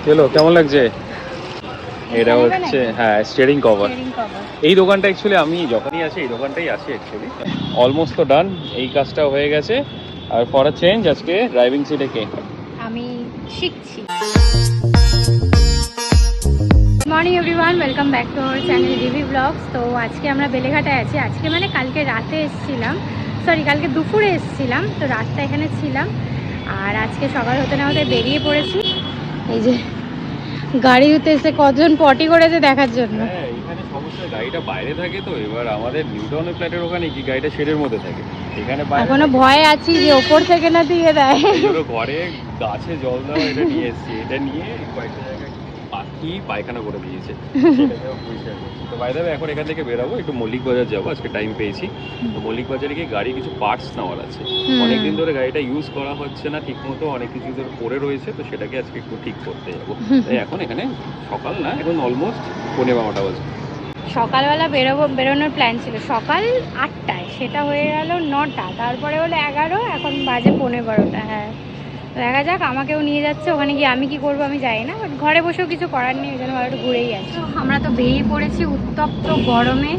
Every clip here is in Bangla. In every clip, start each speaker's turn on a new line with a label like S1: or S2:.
S1: চলো কেমন লাগছে? এটা হচ্ছে হ্যাঁ স্টিয়ারিং কভার। এই দোকানটা অ্যাকচুয়ালি আমি যখনই আসি এই দোকানটাই আসি অ্যাকচুয়ালি। অলমোস্ট তো ডান, এই কাজটা হয়ে গেছে। আর ফর আ চেঞ্জ আজকে ড্রাইভিং সিটে কে?
S2: আমি শিখছি। Morning everyone, welcome back to our channel DV vlogs. তো আজকে আমরা বেলেঘাটায় আছি। আজকে মানে কালকে রাতে এসেছিলাম, কালকে দুপুরে এসেছিলাম, তো রাতটা এখানে ছিলাম। আর আজকে সকাল হতে না হতে বেরিয়ে পড়েছি। এই যে গাড়ি ধুতে এসে কজন পটি করেছে দেখার জন্য।
S1: হ্যাঁ এখানে সমস্যা, গাড়িটা বাইরে থাকে তো। এবার আমাদের নিউটাউনের ফ্ল্যাটের ওখানে কি গাড়িটা শেডের মধ্যে থাকে, এখানে
S2: এখনো ভয় আছি যে ওপর থেকে না দিয়ে দেয়।
S1: ঘরে গাছে জল দেওয়া এটা নিয়ে এসেছি। এটা নিয়ে কয়েকটা জায়গায় পাখি পায়খানা করে দিয়েছে, সেটাকেও পরিষ্কার করছি। তো বাইরে এখন এখান থেকে বেরাবো, একটু মল্লিক বাজার যাবো, আজকে টাইম পেয়েছি। তো মল্লিক বাজারে গিয়ে গাড়ি কিছু পার্টস নেওয়ার আছে। অনেকদিন ধরে গাড়িটা ইউজ করা হচ্ছে না ঠিক মতো, অনেক কিছু ধরে পড়ে রয়েছে, তো সেটাকে আজকে একটু ঠিক করতে যাবো। তাই এখন এখানে সকাল না, এখন অলমোস্ট 12:15 বাজে।
S2: সকালবেলা বেরোনোর প্ল্যান ছিল সকাল 8টায়, সেটা হয়ে গেল 9টা, তারপরে হলো 11, এখন বাজে 12:15। হ্যাঁ, তো দেখা যাক, আমাকেও নিয়ে যাচ্ছে ওখানে গিয়ে। আমি কি করবো আমি জানি না, বাট ঘরে বসেও কিছু করার নেই, ওই জন্য একটু ঘুরেই আসি। আমরা তো বেরিয়ে পড়েছি উত্তপ্ত গরমে,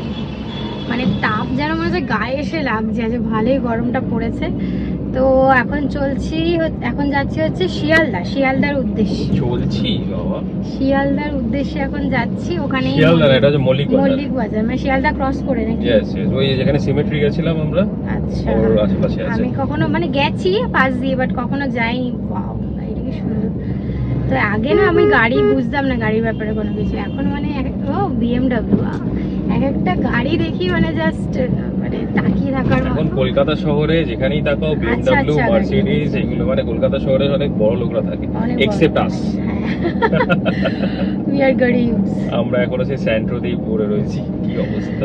S2: মানে তাপ যেন মনে হচ্ছে গায়ে এসে লাগছে, আজ ভালোই গরমটা পড়েছে। তো এখন যাচ্ছি হচ্ছে শিয়ালদার উদ্দেশ্যে। শিয়ালদার উদ্দেশ্যে এখন যাচ্ছি। ওখানে মল্লিক বাজার, মানে শিয়ালদা ক্রস করে নাকি?
S1: ওই যেখানে সিমেট্রি গেছিলাম আমরা।
S2: আচ্ছা,
S1: ওর আশেপাশে আছে।
S2: আমি কখনো মানে গেছি পাশ দিয়ে, বাট কখনো যাইনি। ওয়াও, এটা কি সুন্দর। তো আগে না আমি গাড়ি বুঝতাম না, গাড়ির ব্যাপারে কোনো কিছু। এখন মানে ও BMW, এক একটা গাড়ি দেখি মানে জাস্ট মানে তাকিয়ে থাকার মতো।
S1: এখন কলকাতা শহরে যেখানেই তাকাও BMW, মার্সিডিজ, এগুলো মানে কলকাতা শহরে অনেক বড় লোকরা থাকে, এক্সেপ্ট আস।
S2: We are গরিবস।
S1: আমরা এখনো সেই স্যান্ট্রো দিয়ে পড়ে রয়েছি, কি অবস্থা।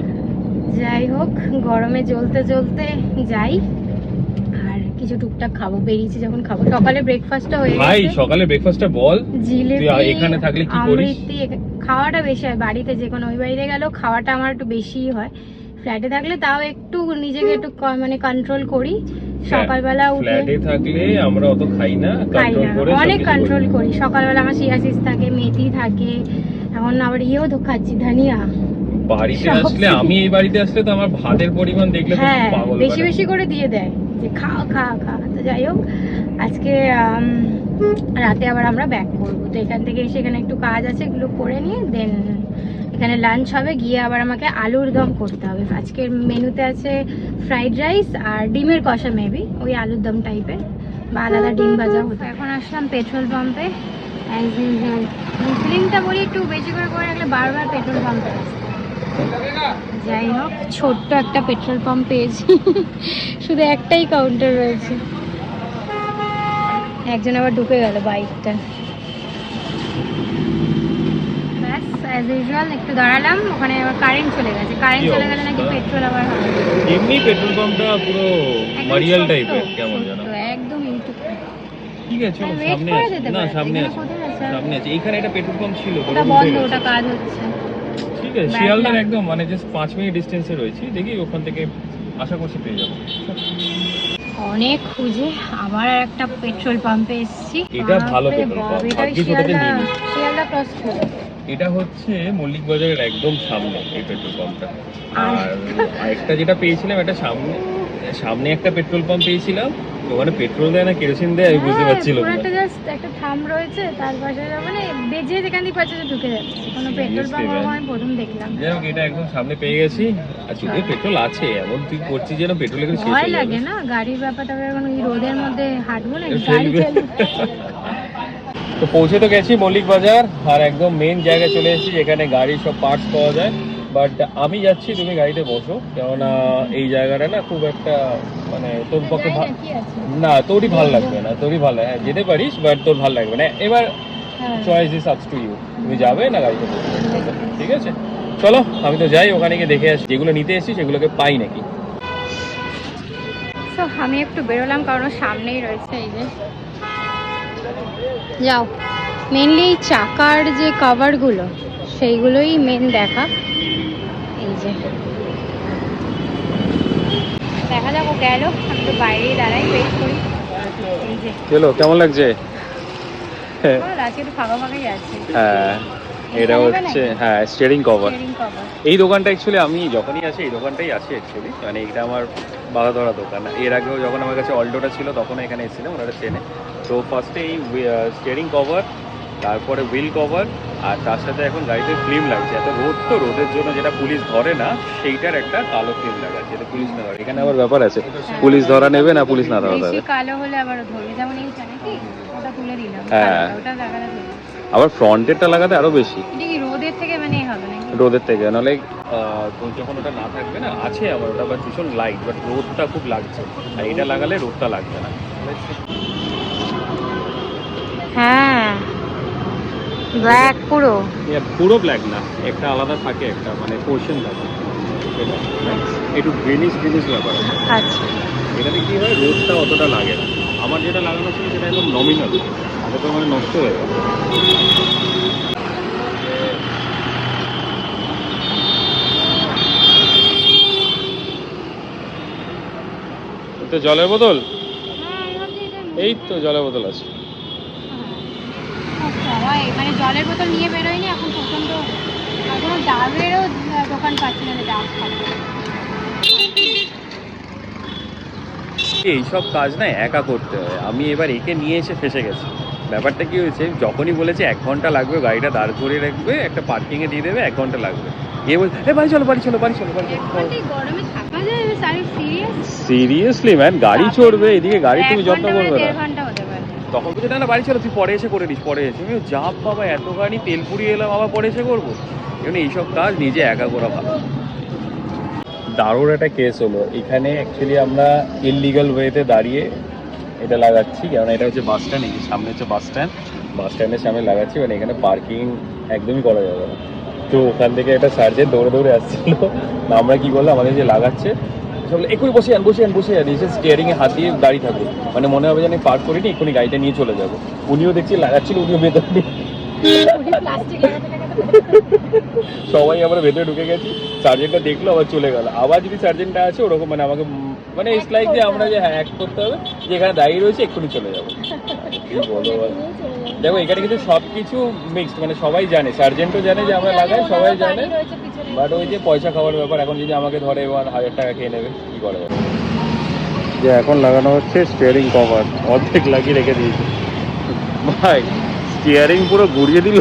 S2: যাই হোক, গরমে জ্বলতে জ্বলতে যাই। আর কিছু টুকটাক খাবো, বেরিয়েছি যখন খাবো। সকালে ব্রেকফাস্টটা হয়ে গেছে।
S1: ভাই সকালে ব্রেকফাস্টটা বল।
S2: জিলেবি,
S1: এখানে থাকলে কি করিস?
S2: খাওয়াটা বেশি হয় বাড়িতে, যে কোনো ওই বাড়িতে গেলেও খাওয়াটা আমার একটু বেশিই হয়। ফ্ল্যাটে থাকলে তাও একটু নিজেকে একটু মানে কন্ট্রোল করি। সকালবেলা উঠে
S1: ফ্ল্যাটে থাকলে আমরা অত খাই না, কন্ট্রোল করে
S2: অনেক কন্ট্রোল করি। সকালবেলা আমার চিয়াসিস থাকে, মেথি থাকে, এখন আবার ইয়েও তো খাচ্ছি, ধনিয়া।
S1: বাড়িতে আসলে আমি এই বাড়িতে আসলে তো আমার ভাতের পরিমাণ দেখলে তো পাগল,
S2: বেশি বেশি করে দিয়ে দেয় যে খা খা খা। তো যাই হোক, আজকে রাতে আবার আমরা ব্যাক করবো। তো এখান থেকে এসে এখানে একটু কাজ আছে, এগুলো করে নিয়ে দেন এখানে লাঞ্চ হবে। গিয়ে আবার আমাকে আলুর দম করতে হবে। আজকের মেনুতে আছে ফ্রাইড রাইস আর ডিমের কষা, মেবি ওই আলুর দম টাইপের, বা আলাদা ডিম ভাজা হতো। এখন আসলাম পেট্রোল পাম্পে, অ্যাজ ইউজুয়াল। মুসলিমটা বলি একটু বেশি করে রাখলে বারবার পেট্রোল পাম্পে আসতে। যাই হোক, ছোট্ট একটা পেট্রোল পাম্প পেয়েছি, শুধু একটাই কাউন্টার রয়েছে। একজন আবার ঢুকে গেল বাইকটা। ব্যাস অ্যাজ ইউজুয়াল একটু দাঁড়ালাম, ওখানে আবার কারেন্ট চলে গেছে। কারেন্ট চলে গেলে নাকি পেট্রোল আবার হবে।
S1: এমনি পেট্রোল পাম্পটা পুরো মারিয়াল টাইপের, কেমন জানো,
S2: একদম ইউটিউব।
S1: ঠিক আছে চলো সামনে আছে। না সামনে আছে, সামনে আছে। এখানে একটা পেট্রোল পাম্প ছিল,
S2: ওটা বন্ধ, ওটা কাজ হচ্ছে।
S1: ঠিক আছে, শিয়ালদার একদম মানে জাস্ট 5 মিনিট ডিসটেন্সে রয়েছি। দেখি ওখান থেকে আশা করছি পেয়ে যাবো।
S2: অনেক খুঁজে আবার একটা পেট্রোল পাম্পে এসেছি।
S1: এটা ভালো পেট্রোল পাম্প, ভাগ্যিস ওটাতে নিইনি।
S2: শিয়ালদা ক্রস করে
S1: এটা হচ্ছে মল্লিক বাজারের একদম সামনে এই পেট্রোল পাম্পটা। আর আরেকটা যেটা পেয়েছিলাম, এটা সামনে একটা পেট্রোল পাম্প পেয়েছিলাম, ওখানে পেট্রোল দেয় না কেরোসিন দেয় আমি বুঝতে পারছিলাম না।
S2: পুরোটা জাস্ট একটা থাম রয়েছে, তার পাশে মানে বেজে যেখান দিয়ে পাচ্ছে ঢুকে যাচ্ছে। কোনো পেট্রোল পাম্প আমি প্রথম দেখলাম।
S1: যাই হোক, এটা একদম সামনে পেয়ে গেছি। আর যদিও পেট্রোল আছে, এমন তুই করছিস যেন পেট্রোল এখানে শেষ হয়ে যাবে।
S2: ভয় লাগে না গাড়ির ব্যাপারটা, এখন এই রোদের মধ্যে হাঁটবো না, গাড়ি চালিয়ে।
S1: তো পৌঁছে তো গেছি মল্লিক বাজার, আর একদম মেন জায়গায় চলে এসেছি যেখানে গাড়ির সব পার্টস পাওয়া যায়। বাট আমি যাচ্ছি, তুমি গাড়িতে বসো, কেননা এই জায়গাটা না খুব একটা মানে তোর পক্ষে না, তোরই ভালো লাগবে না। হ্যাঁ যেতে পারিস, বাট তোর ভালো লাগবে না। এবার choice is up to you, তুমি যাবে না গাড়িতে বসবে, ঠিক আছে? চলো আমি তো যাই, ওখানে গিয়ে দেখে আসি যেগুলো নিতে এসেছি সেগুলোকে পাই নাকি।
S2: তো আমি একটু বেরোলাম, কারণ সামনেই রয়েছে এই যে, যাও মেনলি চাকার যে কভারগুলো সেইগুলোই মেন দেখা। এই যে দেখা যাক, ও গেল, আমি তো বাইরেই দাঁড়াই, ওয়েট করি। এই যে
S1: চলো কেমন লাগছে?
S2: বল, আজকে একটু ফাঁকা ফাঁকাই আছে।
S1: হ্যাঁ এটা হচ্ছে হ্যাঁ স্টিয়ারিং কভার।
S2: Steering cover.
S1: এই দোকানটা অ্যাকচুয়ালি আমি যখনই আসি এই দোকানটাই আসি অ্যাকচুয়ালি, মানে এটা আমার বাধা ধরা দোকান। এর আগেও যখন আমার কাছে অল্টোটা ছিল তখন এখানে এসেছিলাম, ওনারা চেনে। তো ফার্স্টে এই স্টিয়ারিং কভার, তারপরে হুইল কভার, আর তার সাথে এখন গাড়িতে ফিল্ম লাগছে। এত রোদ, তো রোদের জন্য যেটা পুলিশ ধরে না সেইটার একটা কালো ফিল্ম লাগাচ্ছে, এটা পুলিশ না ধরে। এখানে আবার ব্যাপার আছে, পুলিশ ধরা নেবে না পুলিশ না ধরা
S2: বেশি
S1: দেবে।
S2: কালো হলে আবার ধরবে, যেমন এইটা নাকি ওটা তুলে দিলাম,
S1: হ্যাঁ।
S2: ওটা লাগালে ধরবে।
S1: আবার ফ্রন্টেরটা লাগাতে আরো বেশি,
S2: এটা কি রোদের থেকে মানে হবে নাকি?
S1: রোদের থেকে। নাহলে যখন ওটা না থাকবে না, আছে আমার ওটা, বাট ভীষণ লাইট, বাট রোদটা খুব লাগছে। আর এটা লাগালে রোদটা লাগবে না।
S2: হ্যাঁ ব্ল্যাক পুরো।
S1: পুরো ব্ল্যাক না, একটা আলাদা থাকে, একটা মানে পোর্শন থাকে সেটা, একটু গ্রিনিশ গ্রিনিশ ব্যাপার আছে।
S2: আচ্ছা
S1: এটাতে কি হয়, রোদটা অতটা লাগে না। আমার যেটা লাগানো ছিল সেটা একদম নমিনাল, এটা তো মানে নষ্ট হয়ে গেছে। তো জলের বোতল, এই তো জলের বোতল আছে।
S2: সবাই মানে জলের বোতল নিয়ে বেরোয়নি এখন, প্রচন্ড কোনো ডাবেরও দোকান পাচ্ছি না, ডাব খাবো।
S1: এইসব কাজ না একা করতে হয়, আমি এবার একে নিয়ে এসে ফেসে গেছি। ব্যাপারটা কি হয়েছে, যখনই বলেছে 1 ঘন্টা লাগবে, গাড়িটা দাঁড় করিয়ে রাখবে, একটা পার্কিংয়ে দিয়ে দেবে, 1 ঘন্টা লাগবে। গিয়ে বলছে বাড়ি চলো বাড়ি চলো বাড়ি চলো বাড়ি চলো।
S2: গরমে থাকা যায়? সিরিয়াস?
S1: সিরিয়াসলি ম্যান, গাড়ি চড়বে এদিকে, গাড়ি তুমি যত্ন করবে না।
S2: 1 ঘন্টা হতে পারে।
S1: তখন বলছে না না বাড়ি চলো, তুই পরে এসে করে নিস, পরে এসে। আমি যা বাবা, এত গাড়ি তেল পুড়িয়ে এলাম, আবার পরে এসে করবো? এমনি এইসব কাজ নিজে একা করা ভালো। দারুণ একটা কেস হলো এখানে। অ্যাকচুয়ালি আমরা ইললিগাল ওয়েতে দাঁড়িয়ে এটা লাগাচ্ছি, কারণ এটা হচ্ছে বাস স্ট্যান্ড, এই যে সামনে হচ্ছে বাস স্ট্যান্ড, বাস স্ট্যান্ডের সামনে লাগাচ্ছি, মানে এখানে পার্কিং একদমই করা যাবে না। তো ওখান থেকে একটা সার্জেন্ট দৌড়ে দৌড়ে আসছিল। আমরা কি করলাম, আমাদের যে লাগাচ্ছে সব এক্ষুনি বসে আন বসে আন বসে আন, এসে স্টিয়ারিংয়ে হাত দিয়ে দাঁড়িয়ে থাকবো, মানে মনে হবে যে আমি পার্ক করিনি, এক্ষুনি গাড়িটা নিয়ে চলে যাবো। উনিও দেখছি লাগাচ্ছিল, উনিও ভেতরে, সবাই আমরা ভেতরে ঢুকে গেছি। সার্জেন্টটা দেখলো আবার চলে গেল। আবার যদি সার্জেন্টটা আছে ওরকম, মানে আমাকে মানে ইটস লাইক যে আমরা যে হ্যাঁ অ্যাক্ট করতে হবে যে এখানে দাঁড়িয়ে রয়েছে, এক্ষুনি চলে যাবো। কি বলো বল। দেখো এখানে কিন্তু সব কিছু মিক্সড, মানে সবাই জানে, সার্জেন্টও জানে যে আমরা লাগাই, সবাই জানে, বাট ওই যে পয়সা খাওয়ার ব্যাপার। এখন যদি আমাকে ধরে এবার 1000 টাকা খেয়ে নেবে, কি করে যাবে। যে এখন লাগানো হচ্ছে স্টিয়ারিং কভার, অর্ধেক লাগিয়ে রেখে দিয়েছে ভাই, স্টিয়ারিং পুরো ঘুরিয়ে দিল।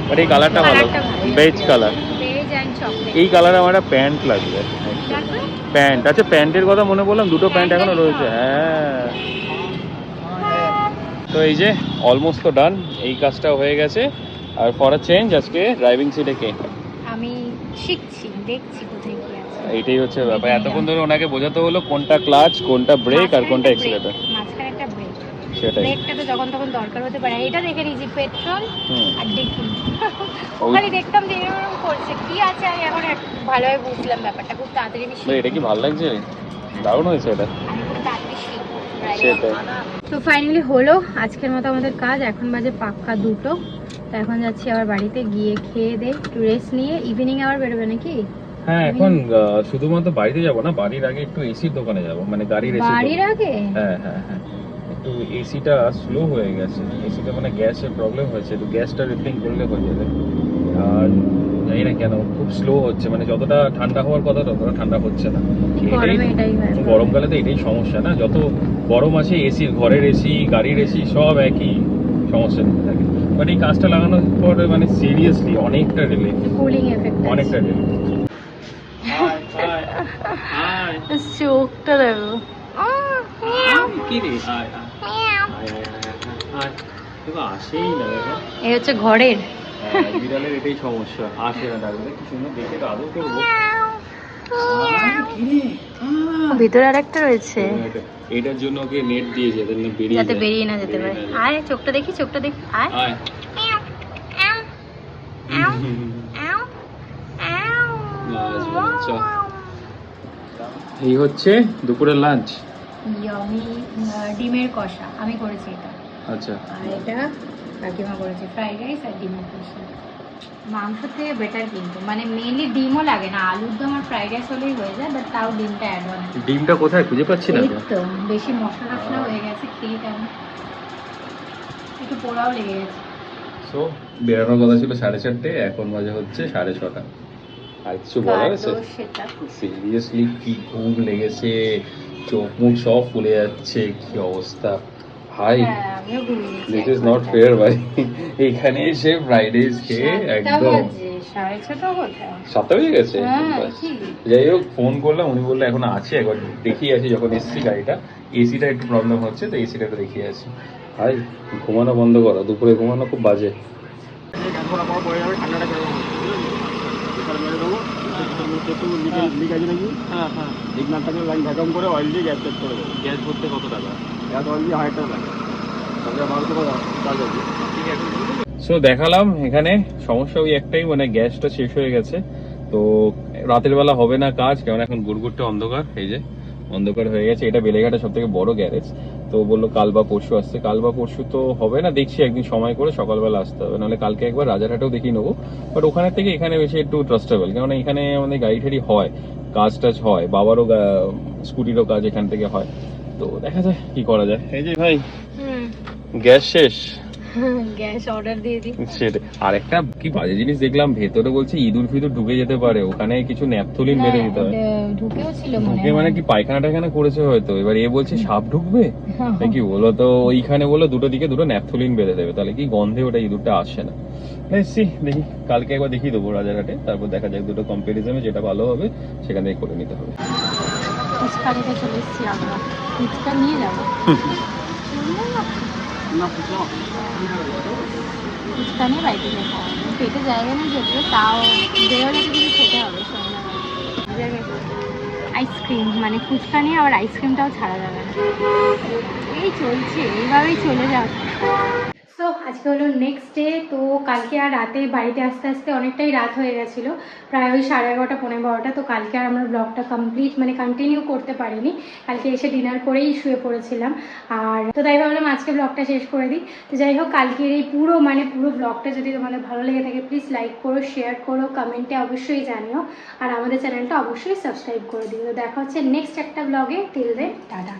S1: বাট এই কালারটা ভালো, বেজ কালার। এই কালারে আমার একটা প্যান্ট লাগবে, প্যান্ট। আচ্ছা প্যান্টের কথা মনে বললাম, দুটো প্যান্ট এখনো রয়েছে। হ্যাঁ তো এই যে অলমোস্ট তো ডান, এই কাজটা হয়ে গেছে। আর ফর আ চেঞ্জ আজকে ড্রাইভিং সিটে কে?
S2: আমি শিখছি, দেখছি কোথায় কি আছে।
S1: এইটাই হচ্ছে ব্যাপার, এতক্ষণ ধরে ওনাকে বোঝাতে হলো কোনটা ক্লাচ, কোনটা ব্রেক আর কোনটা এক্সিলারেটর।
S2: মাঝখানে একটা ব্রেক,
S1: সেটাই।
S2: ব্রেকটা তো যখন তখন দরকার হতে পারে। এটা দেখে নিয়েছি পেট্রোল আর দেখি,
S1: ওই-
S2: খালি দেখতাম যে এরকম করছে কি আছে। আমি এখন ভালোভাবে বুঝলাম ব্যাপারটা, খুব তাড়াতাড়ি আমি
S1: ভাই এটা কি ভালো লাগছে, দারুণ হয়েছে এটা।
S2: আমি খুব তাড়াতাড়ি শিখবো।
S1: সেটাই।
S2: তো ফাইনালি হলো আজকের মতো আমাদের কাজ। এখন বাজে পাক্কা 2টো। তো এখন যাচ্ছি আবার বাড়িতে, গিয়ে খেয়ে দে একটু রেস্ট নিয়ে ইভিনিং আবার বেরোবে নাকি?
S1: হ্যাঁ এখন শুধুমাত্র বাড়িতে যাব না, বাড়ির আগে একটু এসির দোকানে যাব, মানে গাড়ির এসি।
S2: বাড়ির আগে?
S1: হ্যাঁ হ্যাঁ হ্যাঁ, একটু এসিটা স্লো হয়ে গেছে, এসিটা মানে গ্যাসের প্রবলেম হয়েছে, একটু গ্যাসটা রিপেয়ারিং করলে হয়ে যাবে। আর জানি না কেন খুব স্লো হচ্ছে, মানে যতটা ঠান্ডা হওয়ার কথা ততটা ঠান্ডা হচ্ছে না।
S2: গরমে এটাই হয়।
S1: গরমকালে তো এটাই সমস্যা না, যত গরম আসে এসি, ঘরের এসি, গাড়ির এসি সব একই সমস্যা থাকে। বাট এই কাজটা লাগানোর পরে মানে সিরিয়াসলি অনেকটা রিলিফ,
S2: কুলিং এফেক্ট,
S1: অনেকটা রিলিফ।
S2: চোখটা দেখো।
S1: কি রে আসেই না,
S2: এই হচ্ছে ঘরের
S1: বিড়ালের এটাই সমস্যা, আসে না ডাকলে। কি সুন্দর দেখে তো আদর করবো।
S2: ভিতরে আরেকটা রয়েছে,
S1: এটার জন্য ওকে নেট দিয়েছে
S2: যাতে বেরিয়ে না যেতে পারে। আয় চোখটা দেখি, চোখটা দেখি, আয়।
S1: এই হচ্ছে দুপুরের লাঞ্চ।
S2: আমি ডিমের কষা আমি করেছি এটা,
S1: আচ্ছা
S2: আর এটা কাকিমা করেছে ফ্রাইড রাইস আর ডিমের কষা। মাংস থেকে বেটার কিন্তু মানে মেনলি ডিমও লাগে না, আলুর দম আর ফ্রাইড রাইস হলেই হয়ে যায়, বাট তাও ডিমটা অ্যাড হয়।
S1: ডিমটা কোথায় খুঁজে পাচ্ছি না
S2: এই
S1: তো।
S2: তো বেশি মশলা টশলা হয়ে গেছে, খেয়ে কেমন একটু পোড়াও লেগে গেছে।
S1: সো বেরোনোর কথা ছিল 4:30, এখন বাজে হচ্ছে 6:30। আর কিছু বলার আছে?
S2: কাটো সেটা
S1: সিরিয়াসলি কি ঘুম লেগেছে, চোখ মুখ সব ফুলে যাচ্ছে, কি অবস্থা ভাই।
S2: হ্যাঁ আমিও ঘুমিয়ে গেছি।
S1: দিস ইজ নট ফেয়ার ভাই। এখানে এসে ফ্রাইডেজ খেয়ে একদম
S2: 6:30 কোথায়?
S1: 7টা বেজে গেছে।
S2: হ্যাঁ,
S1: ব্যাস।
S2: ঠিক।
S1: যাই হোক, ফোন করলাম, উনি বললো এখন আছে, একবার দেখিয়ে আসি। যখন এসছি গাড়িটা, এসিটা একটু প্রবলেম হচ্ছে, তো এসিটা একটু দেখিয়ে আসি। ভাই ঘুমানো বন্ধ করো, দুপুরে ঘুমানো খুব বাজে।
S3: ঠান্ডাটা কেমন মেরে দেবো একটু লিক আছে নাকি? হ্যাঁ হ্যাঁ, ইগনারটাকে লাইন ভ্যাকাম করে অয়েল দিয়ে গ্যাস চেক করে দেবো।
S1: গ্যাস ভরতে কত টাকা?
S3: গ্যাস অয়েল দিয়ে 1000 টাকা লাগে, তাহলে 1200 টাকা চার্জ আছে।
S1: ঠিক আছে। সো দেখালাম এখানে সমস্যা ওই একটাই, মানে গ্যাসটা শেষ হয়ে গেছে। তো রাতের বেলা হবে না কাজ, কারণ এখন গুড়গুড়টা অন্ধকার, এই যে অন্ধকার হয়ে গেছে। এটা বেলেঘাটা সব থেকে বড় গ্যারেজ। তো বললো কাল বা পরশু আসছে, কাল বা পরশু তো হবে না, দেখছি একদিন সময় করে সকালবেলা আসতে হবে, নাহলে কালকে একবার রাজারহাটেও দেখিয়ে নেবো। বাট ওখানে থেকে এখানে বেশি একটু ট্রাস্টেবল, কারণ এখানে আমাদের গাড়ি ঠাড়ি হয়, কাজ টাজ হয়, বাবারও স্কুটিরও কাজ এখান থেকে হয়। তো দেখা যায় কি করা যায়। এই যে ভাই গ্যাস শেষ।
S2: গ্যাস অর্ডার দিয়ে দিই।
S1: সেটাই। আর একটা কি বাজে জিনিস দেখলাম, ভেতরে বলছে ইঁদুর ফিদুর ঢুকে যেতে পারে, ওখানে কিছু ন্যাপথলিন বেঁধে দিতে হয়।
S2: ঢুকেও ছিল
S1: ঢুকে মানে কি পায়খানা টায়খানা করেছে হয়তো, এবার এ বলছে সাপ ঢুকবে কি বলো, তো ওইখানে বললো দুটো দিকে দুটো ন্যাপথলিন বেঁধে দেবে, তাহলে কি গন্ধে ওটা ইঁদুরটা আসে না। দেখছি, দেখি কালকে একবার দেখিয়ে দেবো রাজারহাটে, তারপর দেখা যাক দুটো কম্পারিজনে যেটা ভালো হবে সেখান থেকে করে নিতে হবে।
S2: ফুচকা নিতে চলে এসেছি আমরা, ফুচকা নিয়ে যাবো।
S3: না বুঝলাম,
S2: ফুচকা নিয়ে বাড়িতে যেতে হবে, পেটে জায়গা নেই যদিও, তাও বেরোলে তো কিছু খেতে হবে সন্ধ্যাবেলা। আইসক্রিম মানে ফুচকা নিয়ে আবার আইসক্রিমটাও ছাড়া যাবে না। এই চলছে, এইভাবেই চলে যাচ্ছে। সো আজকে হলো নেক্সট ডে। তো কালকে আর রাতে বাড়িতে আসতে আসতে অনেকটাই রাত হয়ে গেছিলো, প্রায় ওই 11:30 পৌনে 12টা। তো কালকে আর আমরা ব্লগটা কমপ্লিট মানে কন্টিনিউ করতে পারিনি, কালকে এসে ডিনার করেই শুয়ে পড়েছিলাম। আর তো তাই ভাবলাম আজকে ব্লগটা শেষ করে দিই। তো যাই হোক, কালকের এই পুরো ব্লগটা যদি তোমাদের ভালো লেগে থাকে প্লিজ লাইক করো, শেয়ার করো, কমেন্টে অবশ্যই জানিও, আর আমাদের চ্যানেলটা অবশ্যই সাবস্ক্রাইব করে দিও। তো দেখা হচ্ছে নেক্সট একটা ব্লগে, টিল দেন টাটা।